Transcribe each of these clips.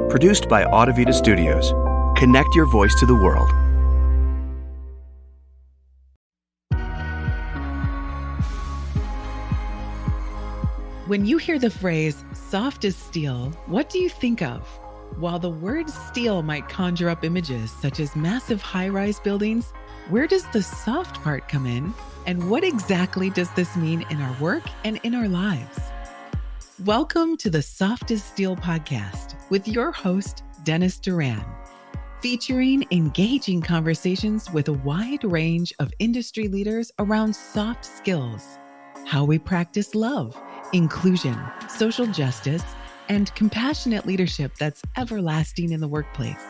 Produced by Audavita Studios. Connect your voice to the world. When you hear the phrase soft as steel, what do you think of? While the word steel might conjure up images such as massive high-rise buildings, where does the soft part come in? And what exactly does this mean in our work and in our lives? Welcome to the Soft as Steel podcast with your host, Dennis Doran, featuring engaging conversations with a wide range of industry leaders around soft skills, how we practice love, inclusion, social justice, and compassionate leadership that's everlasting in the workplace.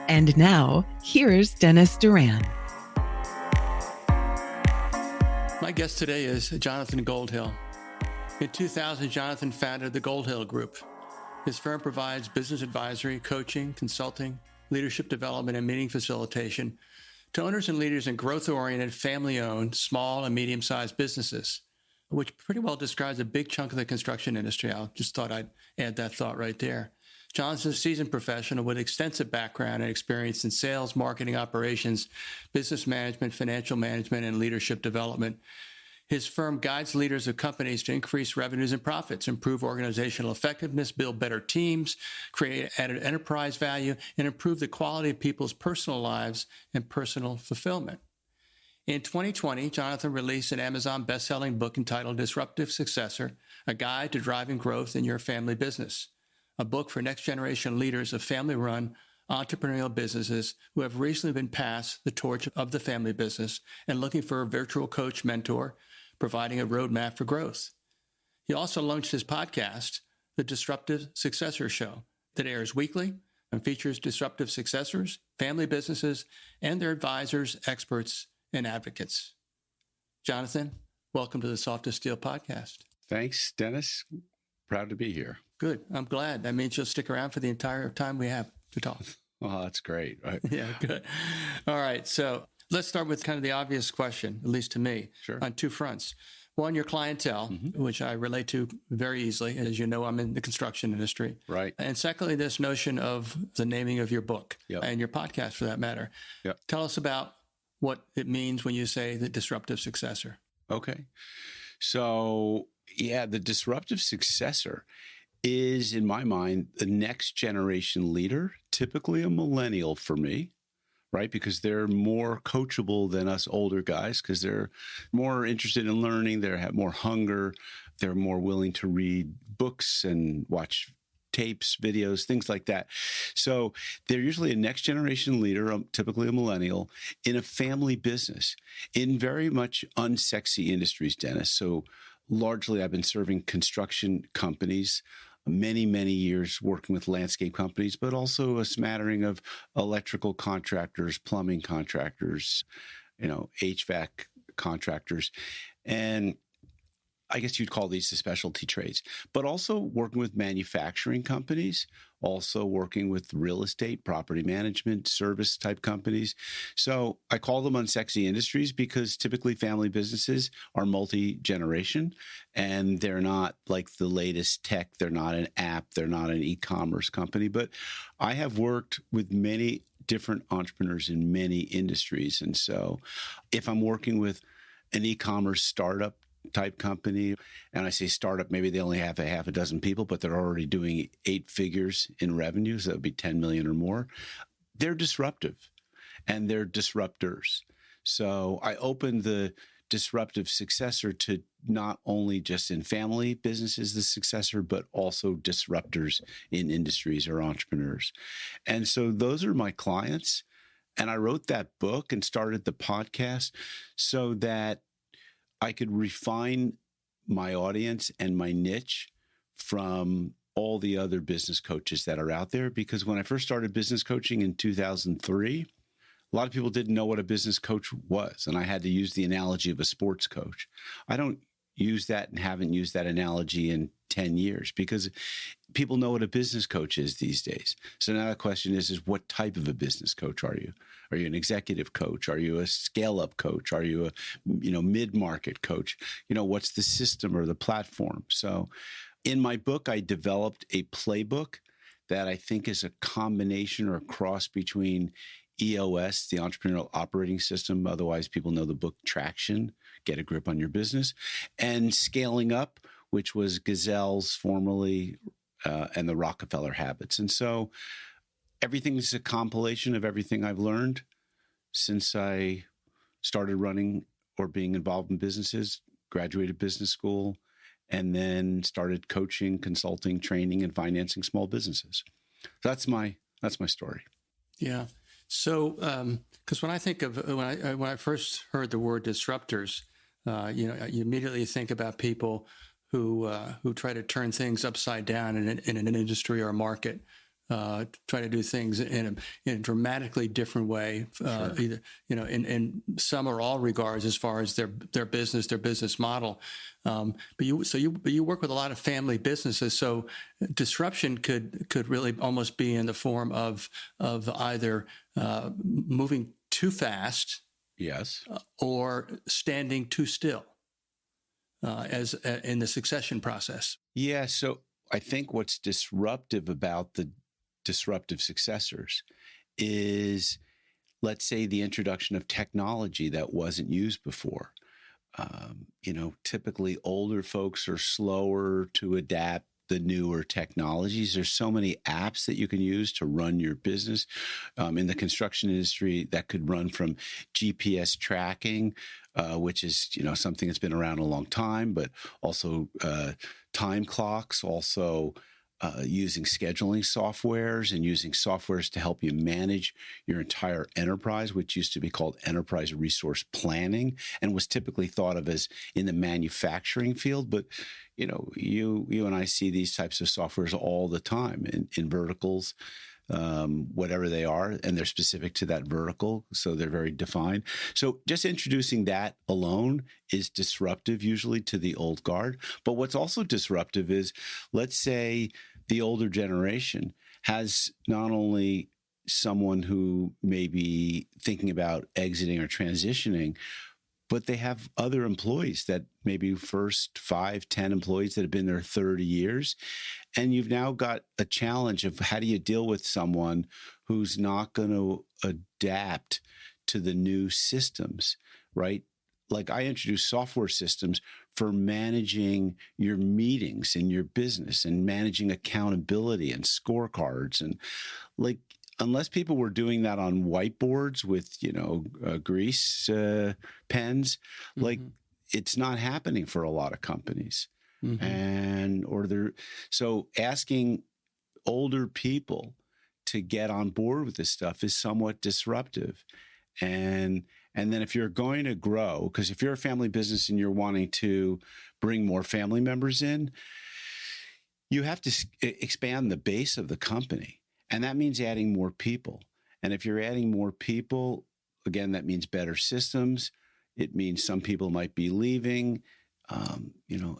And now, here's Dennis Doran. My guest today is Jonathan Goldhill. In 2000, Jonathan founded the Goldhill Group. His firm provides business advisory, coaching, consulting, leadership development, and meeting facilitation to owners and leaders in growth-oriented, family-owned, small and medium-sized businesses, which pretty well describes a big chunk of the construction industry. I just thought I'd add that thought right there. Jonathan's a seasoned professional with extensive background and experience in sales, marketing, operations, business management, financial management, and leadership development. His firm guides leaders of companies to increase revenues and profits, improve organizational effectiveness, build better teams, create added enterprise value, and improve the quality of people's personal lives and personal fulfillment. In 2020, Jonathan released an Amazon best-selling book entitled Disruptive Successor, A Guide to Driving Growth in Your Family Business, a book for next-generation leaders of family-run entrepreneurial businesses who have recently been passed the torch of the family business and looking for a virtual coach mentor, providing a roadmap for growth. He also launched his podcast, The Disruptive Successor Show, that airs weekly and features disruptive successors, family businesses, and their advisors, experts, and advocates. Jonathan, welcome to the Soft as Steel podcast. Thanks, Dennis. Proud to be here. Good. I'm glad. That means you'll stick around for the entire time we have to talk. Oh, that's great. Right? Yeah, good. All right. So let's start with kind of the obvious question, at least to me, Sure. On two fronts. One, your clientele, which I relate to very easily. As you know, I'm in the construction industry. Right. And secondly, this notion of the naming of your book and your podcast for that matter. Yep. Tell us about what it means when you say the disruptive successor. Okay. So, the disruptive successor is, in my mind, the next generation leader, typically a millennial for me, right? Because they're more coachable than us older guys because they're more interested in learning, they have more hunger, they're more willing to read books and watch tapes, videos, things like that. So they're usually a next generation leader, typically a millennial, in a family business, in very much unsexy industries, Dennis. So largely I've been serving construction companies, many, many years working with landscape companies, but also a smattering of electrical contractors, plumbing contractors, HVAC contractors. And I guess you'd call these the specialty trades, but also working with manufacturing companies, also working with real estate, property management, service type companies. So I call them unsexy industries because typically family businesses are multi-generation and they're not like the latest tech. They're not an app. They're not an e-commerce company, but I have worked with many different entrepreneurs in many industries. And so if I'm working with an e-commerce startup type company, and I say startup, maybe they only have a half a dozen people, but they're already doing 8 figures in revenue, so that would be 10 million or more. They're disruptive and they're disruptors. So I opened the disruptive successor to not only just in family businesses, the successor, but also disruptors in industries or entrepreneurs. And so those are my clients. And I wrote that book and started the podcast so that I could refine my audience and my niche from all the other business coaches that are out there. Because when I first started business coaching in 2003, a lot of people didn't know what a business coach was. And I had to use the analogy of a sports coach. I don't use that and haven't used that analogy in 10 years because people know what a business coach is these days. So now the question is what type of a business coach are you? Are you an executive coach? Are you a scale-up coach? Are you a mid-market coach? What's the system or the platform? So in my book, I developed a playbook that I think is a combination or a cross between EOS, the Entrepreneurial Operating System, otherwise people know the book Traction, Get a Grip on Your Business, and Scaling Up, which was Gazelle's formerly, and the Rockefeller Habits. And so everything is a compilation of everything I've learned since I started running or being involved in businesses, graduated business school, and then started coaching, consulting, training, and financing small businesses. That's my story. Yeah. So, because when I think of when I first heard the word disruptors, you immediately think about people who try to turn things upside down in an industry or a market, try to do things in a dramatically different way, Sure. either in some or all regards as far as their business model. But you work with a lot of family businesses, so disruption could really almost be in the form of either moving too fast, Yes, or standing too still, as in the succession process. Yeah. So I think what's disruptive about the disruptive successors is, let's say, the introduction of technology that wasn't used before. Typically older folks are slower to adapt the newer technologies. There's so many apps that you can use to run your business. In the construction industry, that could run from GPS tracking, which is, something that's been around a long time, but also time clocks, also using scheduling softwares and using softwares to help you manage your entire enterprise, which used to be called enterprise resource planning and was typically thought of as in the manufacturing field. But, you and I see these types of softwares all the time in verticals, whatever they are, and they're specific to that vertical. So they're very defined. So just introducing that alone is disruptive usually to the old guard. But what's also disruptive is, let's say the older generation has not only someone who may be thinking about exiting or transitioning, but they have other employees that maybe first 5, 10 employees that have been there 30 years. And you've now got a challenge of how do you deal with someone who's not going to adapt to the new systems, right? Like I introduced software systems for managing your meetings in your business and managing accountability and scorecards. And unless people were doing that on whiteboards with, grease pens, Mm-hmm. It's not happening for a lot of companies. Mm-hmm. So asking older people to get on board with this stuff is somewhat disruptive. And then if you're going to grow, because if you're a family business and you're wanting to bring more family members in, you have to expand the base of the company. And that means adding more people. And if you're adding more people, again, that means better systems. It means some people might be leaving,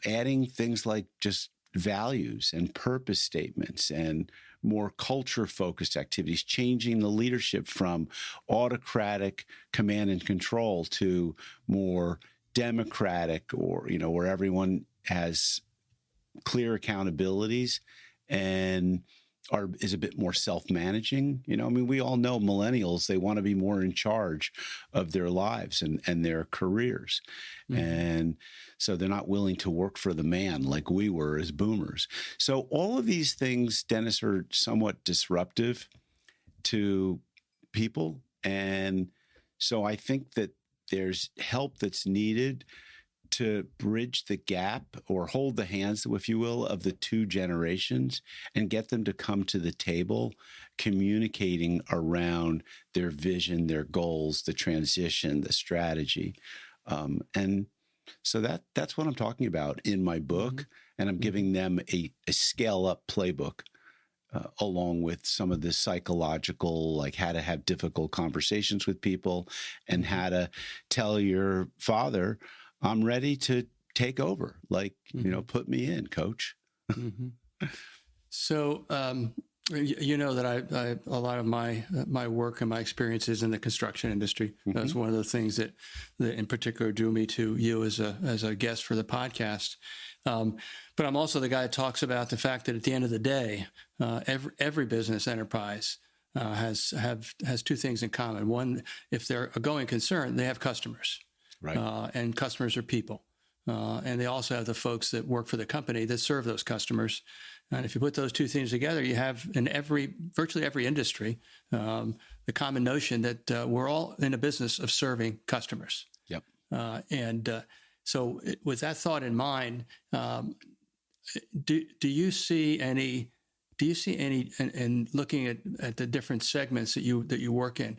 adding things like just values and purpose statements and more culture-focused activities, changing the leadership from autocratic command and control to more democratic, or, where everyone has clear accountabilities and is a bit more self-managing. We all know millennials, they want to be more in charge of their lives and their careers. Mm-hmm. And so they're not willing to work for the man like we were as boomers. So all of these things, Dennis, are somewhat disruptive to people. And so I think that there's help that's needed to bridge the gap or hold the hands, if you will, of the two generations and get them to come to the table, communicating around their vision, their goals, the transition, the strategy. And so that's what I'm talking about in my book. Mm-hmm. And I'm giving them a scale-up playbook along with some of the psychological, like how to have difficult conversations with people and how to tell your father, I'm ready to take over. Put me in, coach. Mm-hmm. So, that a lot of my work and my experiences in the construction industry. Mm-hmm. That's one of the things that in particular drew me to you as a guest for the podcast. But I'm also the guy that talks about the fact that at the end of the day, every business enterprise has two things in common. One, if they're a going concern, they have customers, right? And customers are people, and they also have the folks that work for the company that serve those customers. And if you put those two things together, you have in virtually every industry the common notion that we're all in a business of serving customers. Yep. So with that thought in mind, do you see any? And looking at the different segments that you work in,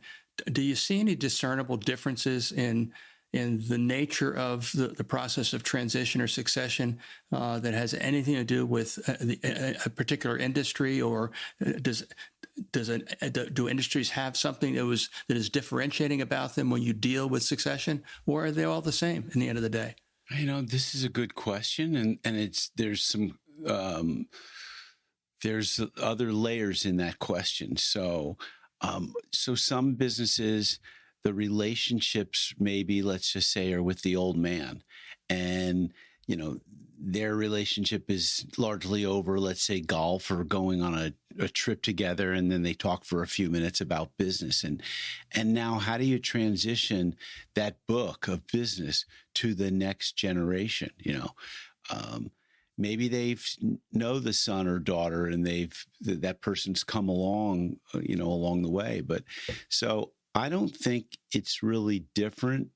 do you see any discernible differences in the nature of the process of transition or succession that has anything to do with a particular industry, or do industries have something that is differentiating about them when you deal with succession, or are they all the same in the end of the day? This is a good question, and there's some there's other layers in that question. So some businesses, the relationships maybe, let's just say, are with the old man, and their relationship is largely over, let's say, golf or going on a trip together, and then they talk for a few minutes about business. And now how do you transition that book of business to the next generation? Maybe they know the son or daughter, and that person's come along, along the way. But so I don't think it's really different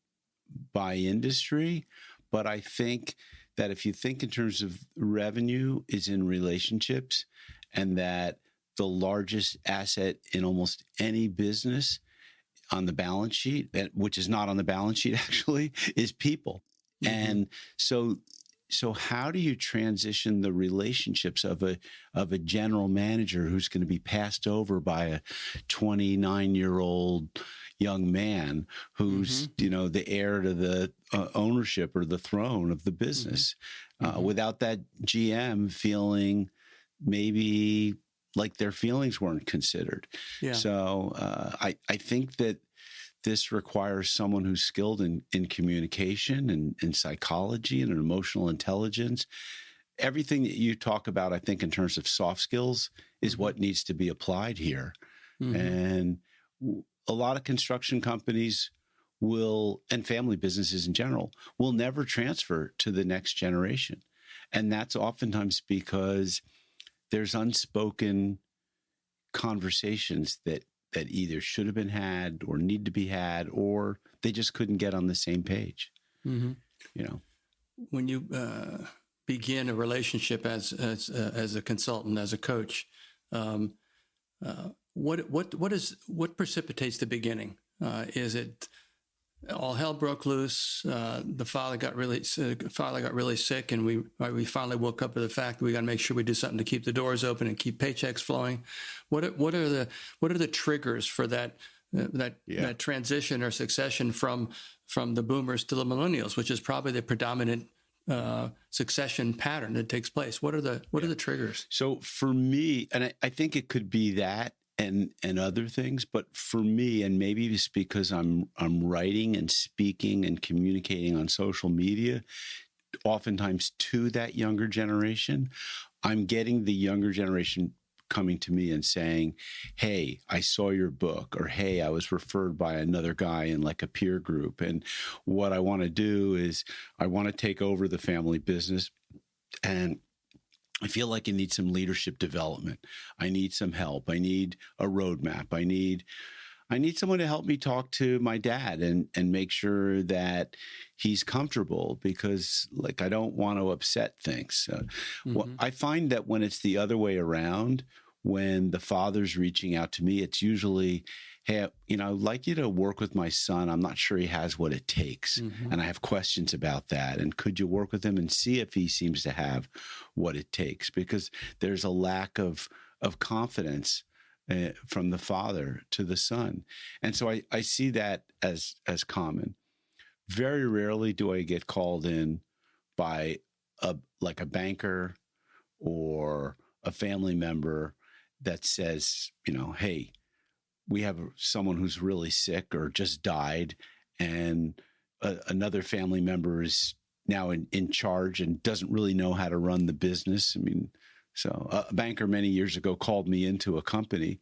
by industry, but I think that if you think in terms of revenue is in relationships, and that the largest asset in almost any business on the balance sheet, which is not on the balance sheet actually, is people. Mm-hmm. And so how do you transition the relationships of a general manager who's going to be passed over by a 29-year-old young man who's, mm-hmm. The heir to the ownership or the throne of the business, mm-hmm. Without that GM feeling maybe like their feelings weren't considered. Yeah. So I think that this requires someone who's skilled in communication and in psychology and in emotional intelligence. Everything that you talk about, I think, in terms of soft skills is what needs to be applied here. Mm-hmm. And a lot of construction companies and family businesses in general, will never transfer to the next generation. And that's oftentimes because there's unspoken conversations that either should have been had or need to be had, or they just couldn't get on the same page. Mm-hmm. When you begin a relationship as a consultant, as a coach, what precipitates the beginning? Is it all hell broke loose? The father got really sick, and we finally woke up to the fact that we got to make sure we do something to keep the doors open and keep paychecks flowing. What are the triggers for that transition or succession from the boomers to the millennials, which is probably the predominant succession pattern that takes place? What are the triggers? So for me, and I think it could be that and other things, but for me, and maybe it's because I'm writing and speaking and communicating on social media, oftentimes to that younger generation, I'm getting the younger generation coming to me and saying, hey, I saw your book, or hey, I was referred by another guy in like a peer group. And what I want to do is I want to take over the family business, and I feel like I need some leadership development. I need some help. I need a roadmap. I need someone to help me talk to my dad and make sure that he's comfortable, because I don't want to upset things. I find that when it's the other way around, when the father's reaching out to me, it's usually, hey, I'd like you to work with my son. I'm not sure he has what it takes. Mm-hmm. And I have questions about that. And could you work with him and see if he seems to have what it takes? Because there's a lack of confidence from the father to the son. And so I see that as common. Very rarely do I get called in by a banker or a family member that says, hey, we have someone who's really sick or just died, and another family member is now in charge and doesn't really know how to run the business. I mean, So a banker many years ago called me into a company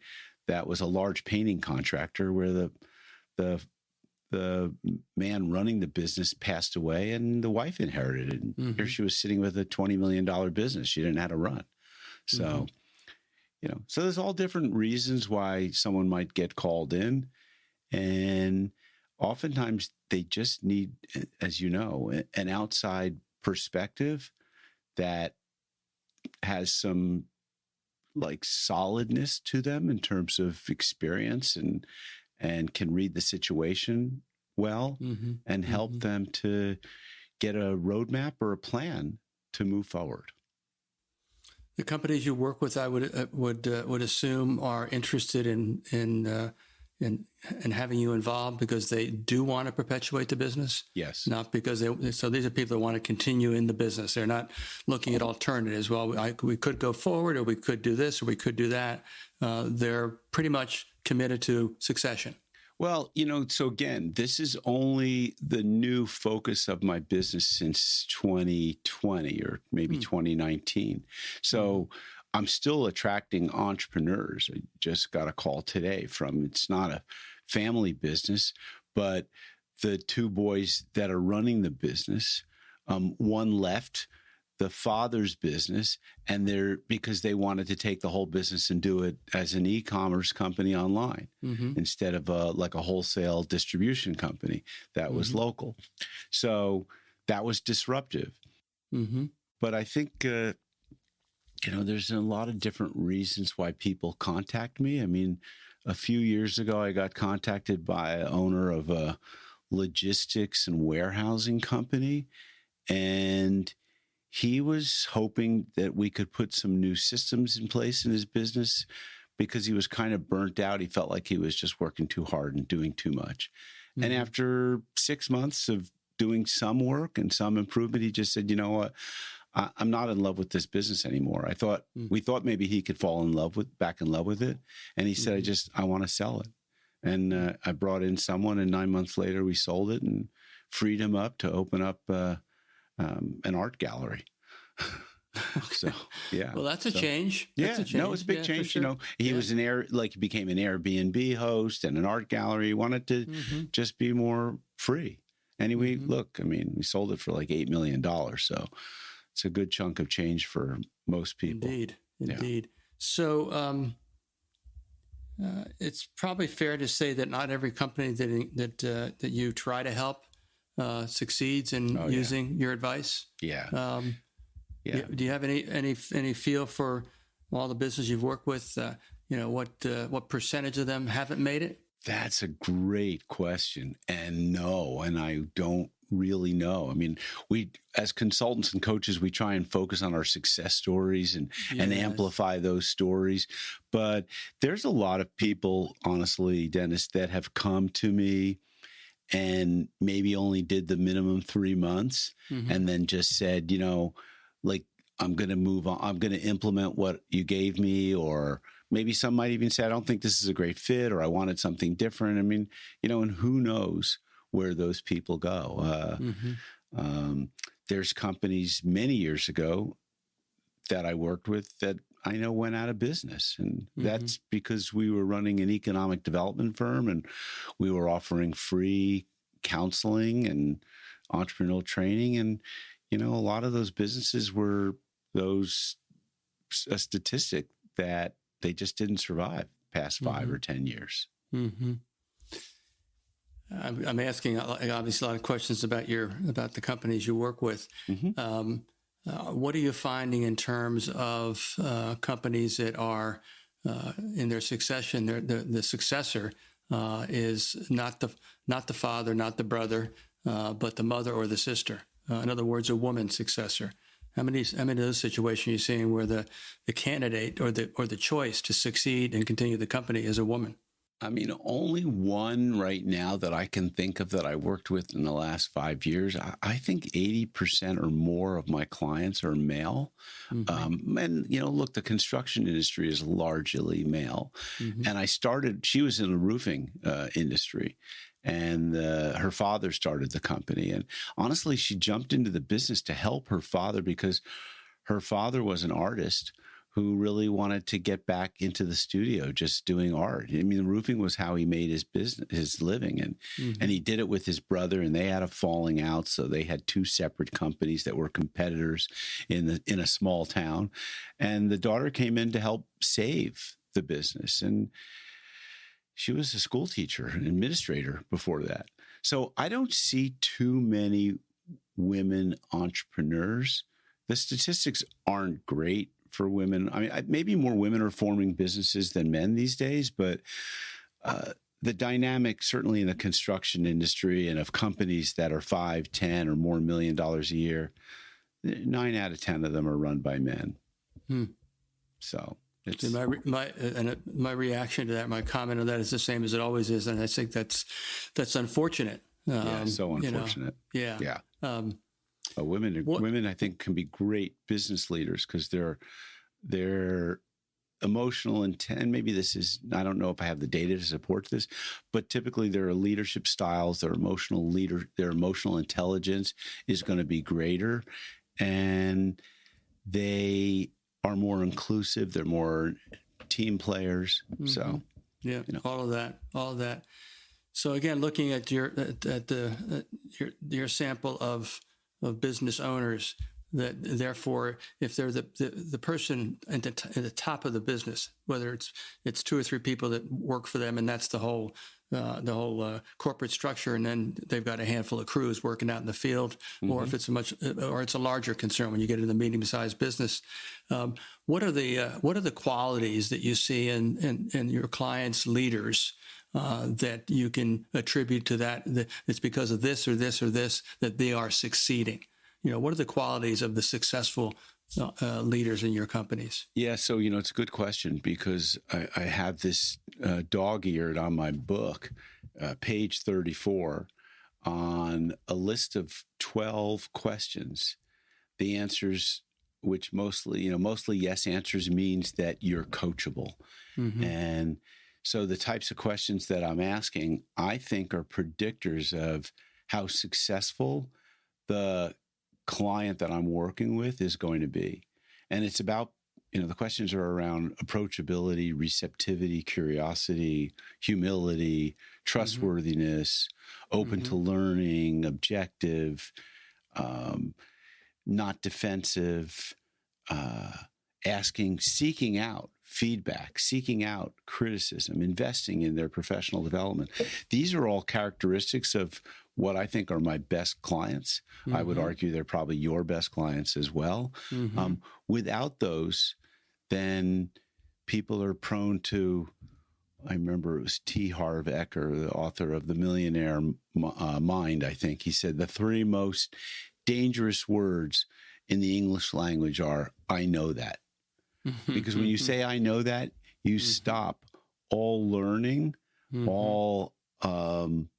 that was a large painting contractor where the man running the business passed away and the wife inherited it. And here she was sitting with a $20 million business. She didn't know how to run. So, so there's all different reasons why someone might get called in. And oftentimes they just need, as you know, an outside perspective that has some like solidness to them in terms of experience and can read the situation well and help them to get a roadmap or a plan to move forward. The companies you work with, I would assume, are interested in having you involved because they do want to perpetuate the business. Yes. Not because so these are people that want to continue in the business. They're not looking at alternatives. Well, we could go forward, or we could do this, or we could do that. They're pretty much committed to succession. Well, so again, this is only the new focus of my business since 2020 or maybe 2019. So I'm still attracting entrepreneurs. I just got a call today it's not a family business, but the two boys that are running the business, one left the father's business, and because they wanted to take the whole business and do it as an e-commerce company online instead of like a wholesale distribution company that was local. So that was disruptive. But I think, there's a lot of different reasons why people contact me. I mean, a few years ago, I got contacted by an owner of a logistics and warehousing company, and he was hoping that we could put some new systems in place in his business because he was kind of burnt out. He felt like he was just working too hard and doing too much. And after 6 months of doing some work and some improvement, he just said, you know what, I'm not in love with this business anymore. We thought maybe he could fall back in love with it. And he said, I want to sell it. And I brought in someone, and 9 months later we sold it and freed him up to open up an art gallery. So, yeah. Well, that's a change. That's a change. No, it's a big change. Sure. He was he became an Airbnb host and an art gallery. He wanted to just be more free. Anyway, look, I mean, we sold it for like $8 million. So it's a good chunk of change for most people. Indeed. Yeah. So it's probably fair to say that not every company that you try to help succeeds in using your advice. Yeah. Do you have any feel for all the business you've worked with? What percentage of them haven't made it? That's a great question, and I don't really know. I mean, we as consultants and coaches, we try and focus on our success stories and amplify those stories. But there's a lot of people, honestly, Dennis, that have come to me and maybe only did the minimum 3 months and then just said, like, I'm going to move on. I'm going to implement what you gave me. Or maybe some might even say, I don't think this is a great fit, or I wanted something different. I mean, and who knows where those people go. There's companies many years ago that I worked with that I know went out of business. And that's because we were running an economic development firm and we were offering free counseling and entrepreneurial training. And, a lot of those businesses were a statistic that they just didn't survive past 5 or 10 years. I'm asking obviously a lot of questions about the companies you work with. What are you finding in terms of companies that are in their succession? The successor is not the father, not the brother, but the mother or the sister. In other words, a woman's successor. How many of those situations are you seeing where the candidate or the choice to succeed and continue the company is a woman? I mean, only one right now that I can think of that I worked with in the last 5 years. I think 80% or more of my clients are male. And, look, the construction industry is largely male. And she was in the roofing industry. And her father started the company. And honestly, she jumped into the business to help her father because her father was an artist who really wanted to get back into the studio, just doing art. I mean, the roofing was how he made his business, his living. And he did it with his brother, and they had a falling out. So they had two separate companies that were competitors in a small town. And the daughter came in to help save the business. And she was a school teacher, an administrator before that. So I don't see too many women entrepreneurs. The statistics aren't great for women. I mean, maybe more women are forming businesses than men these days, but the dynamic, certainly in the construction industry and of companies that are 5, 10 or more $1 million a year, 9 out of 10 of them are run by men. So it's my reaction to that, my comment on that is the same as it always is, and I think that's unfortunate. So unfortunate. Yeah. Women, I think, can be great business leaders because they're emotional and maybe this is, I don't know if I have the data to support this, but typically their leadership styles, their emotional intelligence is going to be greater, and they are more inclusive. They're more team players. So all of that. So again, looking at your sample of business owners, that therefore, if they're the person at the top of the business, whether it's 2 or 3 people that work for them, and that's the whole corporate structure, and then they've got a handful of crews working out in the field, or if it's it's a larger concern when you get into the medium-sized business. What are the qualities that you see in your clients' leaders that you can attribute to that it's because of this or this or this that they are succeeding? What are the qualities of the successful leaders in your companies? Yeah, so, it's a good question because I have this dog-eared on my book, page 34, on a list of 12 questions. The answers, which mostly yes answers, means that you're coachable. And so the types of questions that I'm asking, I think, are predictors of how successful the client that I'm working with is going to be. And it's about, the questions are around approachability, receptivity, curiosity, humility, trustworthiness, open to learning, objective, not defensive, seeking out feedback, seeking out criticism, investing in their professional development. These are all characteristics of what I think are my best clients. I would argue they're probably your best clients as well. Without those, then people are prone to, I remember it was T. Harv Eker, the author of The Millionaire Mind, I think. He said the 3 most dangerous words in the English language are, I know that. Because when you say, I know that, you stop all learning, all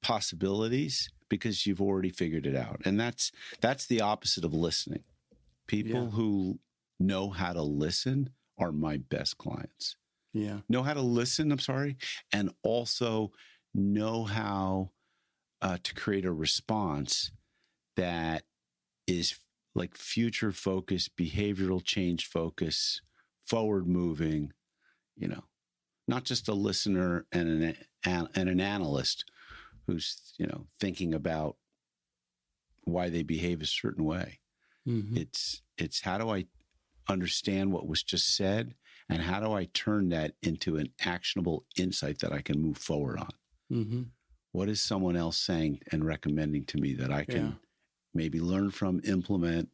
possibilities, because you've already figured it out. And that's the opposite of listening. People who know how to listen are my best clients. Know how to listen, and also know how to create a response that is like future focused, behavioral change focus, forward moving, not just a listener and an analyst who's, thinking about why they behave a certain way. It's how do I understand what was just said, and how do I turn that into an actionable insight that I can move forward on? What is someone else saying and recommending to me that I can maybe learn from, implement,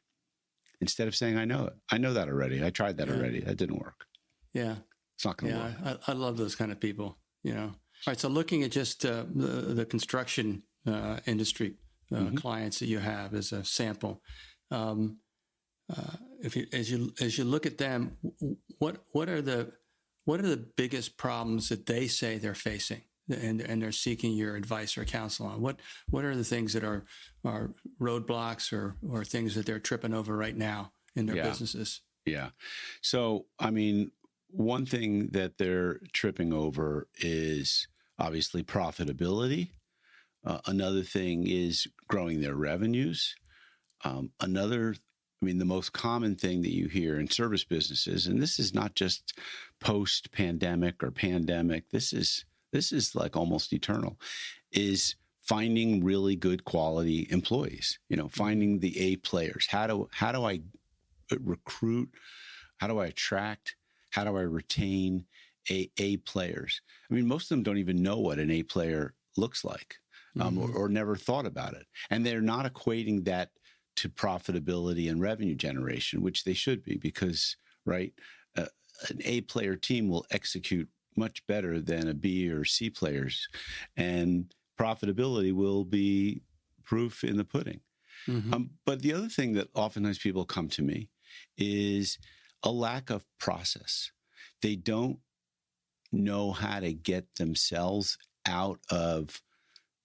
instead of saying, I know it. I know that already. I tried that already. That didn't work. It's not going to work. I love those kind of people, All right. So looking at just the construction industry clients that you have as a sample, as you look at them, what are the biggest problems that they say they're facing, and they're seeking your advice or counsel on? What are the things that are roadblocks or things that they're tripping over right now in their businesses? Yeah. So, one thing that they're tripping over is obviously profitability. Another thing is growing their revenues. Another I mean, the most common thing that you hear in service businesses, and this is not just post-pandemic or pandemic, this is like almost eternal, is finding really good quality employees, finding the A players. How do I recruit? How do I attract? How do I retain A players? I mean, most of them don't even know what an A player looks like, or never thought about it. And they're not equating that to profitability and revenue generation, which they should be, because, right, an A player team will execute much better than a B or C players, and profitability will be proof in the pudding. But the other thing that oftentimes people come to me is a lack of process. They don't know how to get themselves out of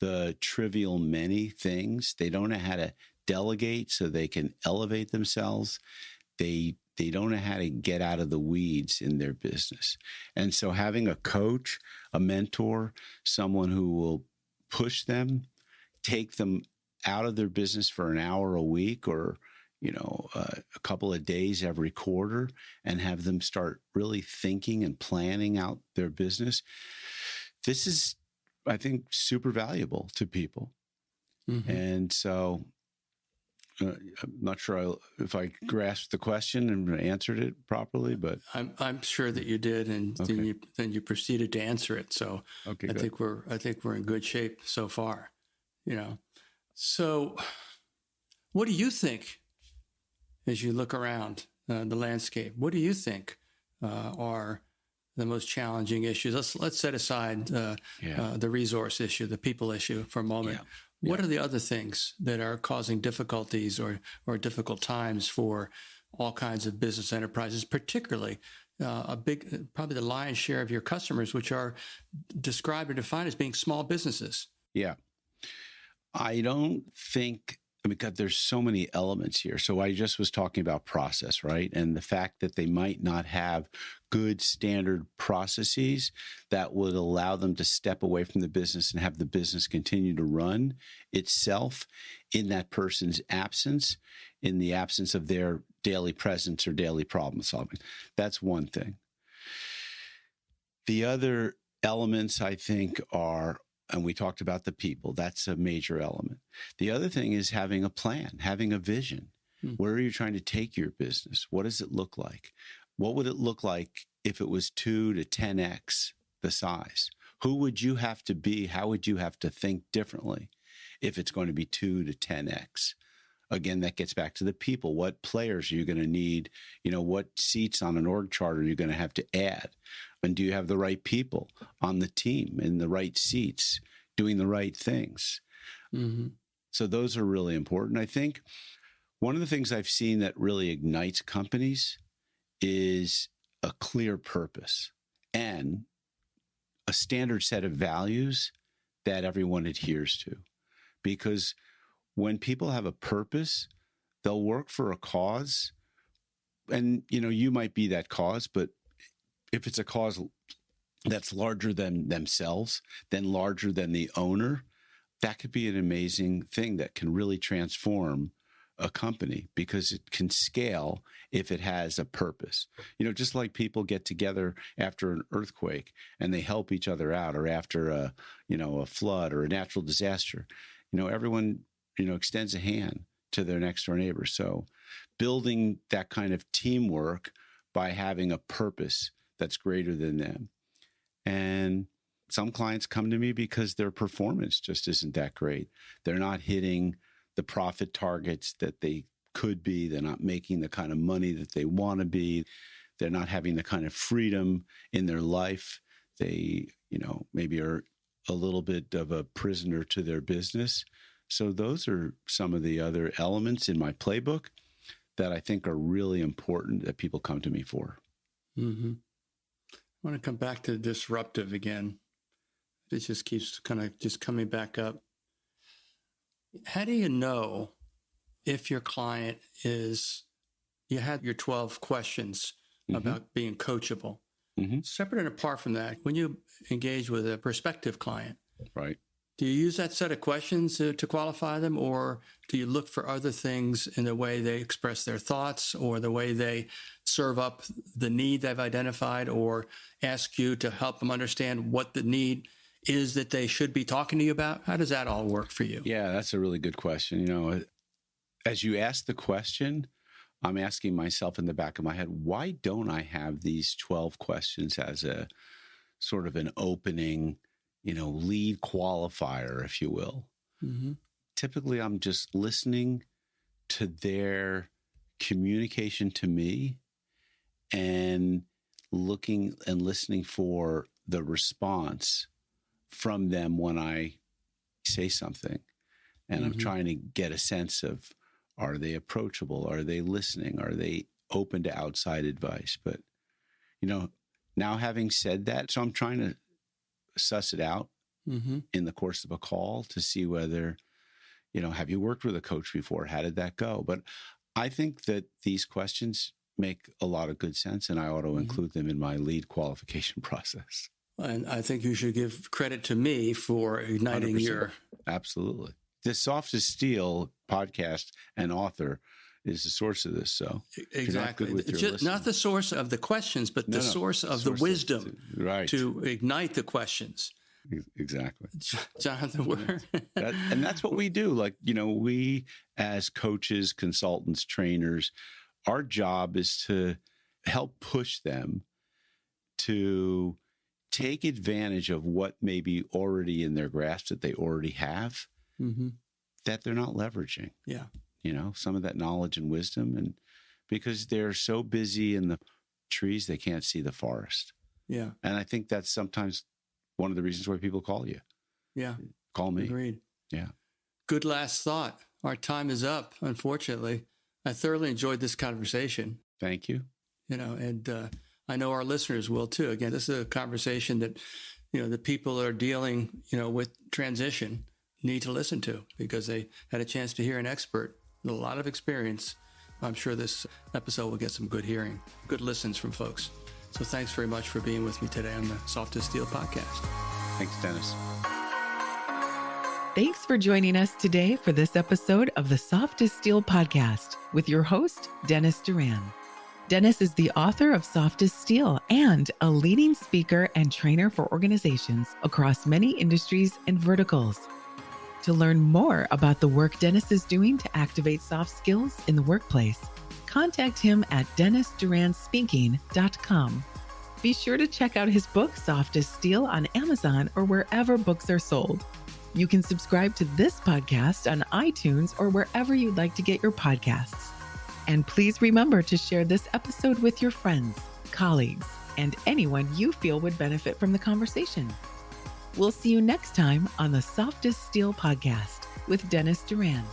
the trivial many things. They don't know how to delegate so they can elevate themselves. They don't know how to get out of the weeds in their business. And so having a coach, a mentor, someone who will push them, take them out of their business for an hour a week, or a couple of days every quarter, and have them start really thinking and planning out their business. This is, I think, super valuable to people. And so I'm not sure if I grasped the question and answered it properly, but I'm sure that you did, and then you proceeded to answer it. So I think we're in good shape so far. So what do you think as you look around the landscape? What do you think are the most challenging issues? Let's set aside the resource issue, the people issue for a moment. What are the other things that are causing difficulties or difficult times for all kinds of business enterprises, particularly probably the lion's share of your customers, which are described or defined as being small businesses? Yeah. I don't think, because there's so many elements here. So I just was talking about process, right? And the fact that they might not have good standard processes that would allow them to step away from the business and have the business continue to run itself in that person's absence, in the absence of their daily presence or daily problem solving. That's one thing. The other elements, I think, are, and we talked about the people, that's a major element. The other thing is having a plan, having a vision. Where are you trying to take your business? What does it look like? What would it look like if it was 2 to 10x the size? Who would you have to be? How would you have to think differently if it's going to be 2 to 10x? Again, that gets back to the people. What players are you going to need? What seats on an org chart are you going to have to add? And do you have the right people on the team in the right seats doing the right things? So those are really important. I think one of the things I've seen that really ignites companies is a clear purpose and a standard set of values that everyone adheres to. Because when people have a purpose, they'll work for a cause. And, you might be that cause, but if it's a cause that's larger than themselves, then larger than the owner, that could be an amazing thing that can really transform a company, because it can scale if it has a purpose. Just like people get together after an earthquake and they help each other out, or after a flood or a natural disaster, everyone, extends a hand to their next door neighbor. So building that kind of teamwork by having a purpose that's greater than them. And some clients come to me because their performance just isn't that great. They're not hitting the profit targets that they could be. They're not making the kind of money that they want to be. They're not having the kind of freedom in their life. They, maybe are a little bit of a prisoner to their business. So those are some of the other elements in my playbook that I think are really important that people come to me for. I want to come back to disruptive again. It just keeps kind of just coming back up. How do you know if your client you had your 12 questions about being coachable. Separate and apart from that, when you engage with a prospective client, right, Do you use that set of questions to qualify them, or do you look for other things in the way they express their thoughts or the way they serve up the need they've identified, or ask you to help them understand what the need is that they should be talking to you about? How does that all work for you? Yeah, that's a really good question. You know, as you ask the question, I'm asking myself in the back of my head, why don't I have these 12 questions as a sort of an opening, lead qualifier, if you will? Mm-hmm. Typically, I'm just listening to their communication to me and looking and listening for the response from them when I say something. And I'm trying to get a sense of, are they approachable? Are they listening? Are they open to outside advice? But, now having said that, so I'm trying to suss it out in the course of a call to see whether, have you worked with a coach before? How did that go? But I think that these questions make a lot of good sense, and I ought to include them in my lead qualification process. And I think you should give credit to me for igniting 100%. your... Absolutely. The Soft as Steel podcast and author is the source of this. So exactly, not the source of the questions, but the source of the wisdom to ignite the questions. Exactly. Jonathan, and that's what we do. Like, we as coaches, consultants, trainers, our job is to help push them to take advantage of what may be already in their grasp that they already have, that they're not leveraging. Yeah. Some of that knowledge and wisdom, and because they're so busy in the trees, they can't see the forest. Yeah. And I think that's sometimes one of the reasons why people call you. Yeah. Call me. Agreed. Yeah. Good last thought. Our time is up, unfortunately. I thoroughly enjoyed this conversation. Thank you. And I know our listeners will too. Again, this is a conversation that, the people that are dealing, with transition need to listen to, because they had a chance to hear an expert with a lot of experience. I'm sure this episode will get some good listens from folks. So thanks very much for being with me today on the Soft as Steel podcast. Thanks, Dennis. Thanks for joining us today for this episode of the Soft as Steel podcast with your host, Dennis Doran. Dennis is the author of Soft as Steel and a leading speaker and trainer for organizations across many industries and verticals. To learn more about the work Dennis is doing to activate soft skills in the workplace, contact him at DennisDuranSpeaking.com. Be sure to check out his book, Soft as Steel, on Amazon or wherever books are sold. You can subscribe to this podcast on iTunes or wherever you'd like to get your podcasts. And please remember to share this episode with your friends, colleagues, and anyone you feel would benefit from the conversation. We'll see you next time on the Soft as Steel podcast with Dennis Doran.